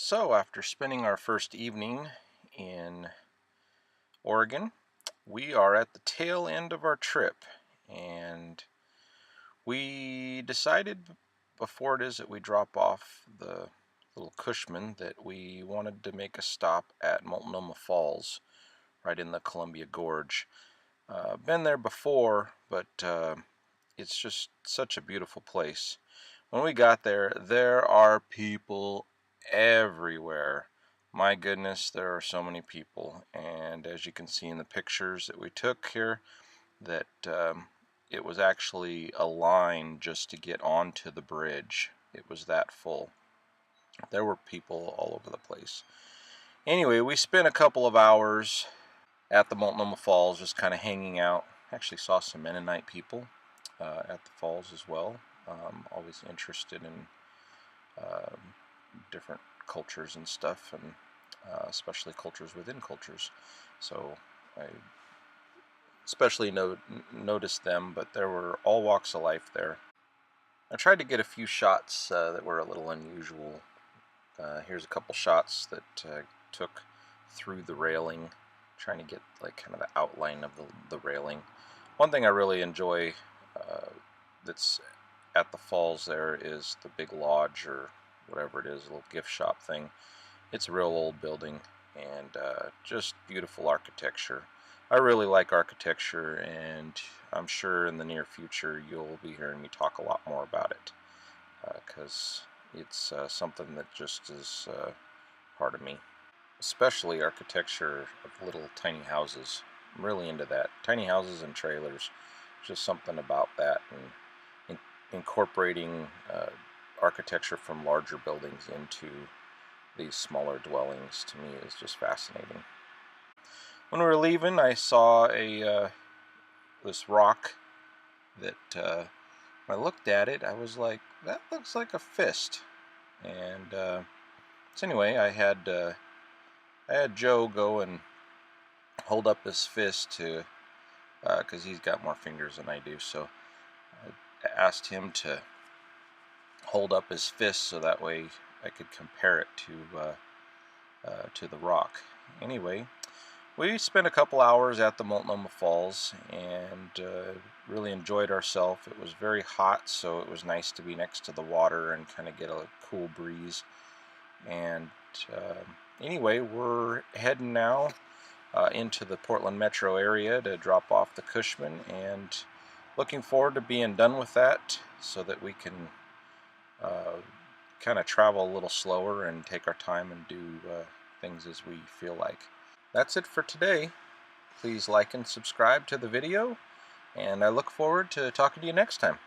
So after spending our first evening in Oregon, we are at the tail end of our trip, and we decided before it is that we drop off the Little Cushman that we wanted to make a stop at Multnomah Falls right in the Columbia Gorge. Been there before, but it's just such a beautiful place. When we got there, there are people everywhere. My goodness, there are so many people, and as you can see in the pictures that we took here, that it was actually a line just to get onto the bridge. It was that full. There were people all over the place. Anyway, we spent a couple of hours at the Multnomah Falls just kind of hanging out. Actually saw some Mennonite people at the falls as well. Always interested in different cultures and stuff, and especially cultures within cultures. So I especially noticed them, but there were all walks of life there. I tried to get a few shots that were a little unusual. Here's a couple shots that took through the railing, trying to get like kind of the outline of the railing. One thing I really enjoy that's at the falls there is the big lodge, or whatever it is, a little gift shop thing. It's a real old building, and just beautiful architecture. I really like architecture, and I'm sure in the near future you'll be hearing me talk a lot more about it, because it's something that just is part of me. Especially architecture of little tiny houses. I'm really into that. Tiny houses and trailers. Just something about that, and incorporating architecture from larger buildings into these smaller dwellings, to me, is just fascinating. When we were leaving, I saw this rock that when I looked at it, I was like, that looks like a fist. And so anyway, I had Joe go and hold up his fist to, because he's got more fingers than I do, so I asked him to hold up his fist so that way I could compare it to the rock. Anyway, we spent a couple hours at the Multnomah Falls, and really enjoyed ourselves. It was very hot, so it was nice to be next to the water and kind of get a cool breeze. And anyway, we're heading now into the Portland metro area to drop off the Cushman, and looking forward to being done with that so that we can kind of travel a little slower and take our time and do things as we feel like. That's it for today. Please like and subscribe to the video, and I look forward to talking to you next time.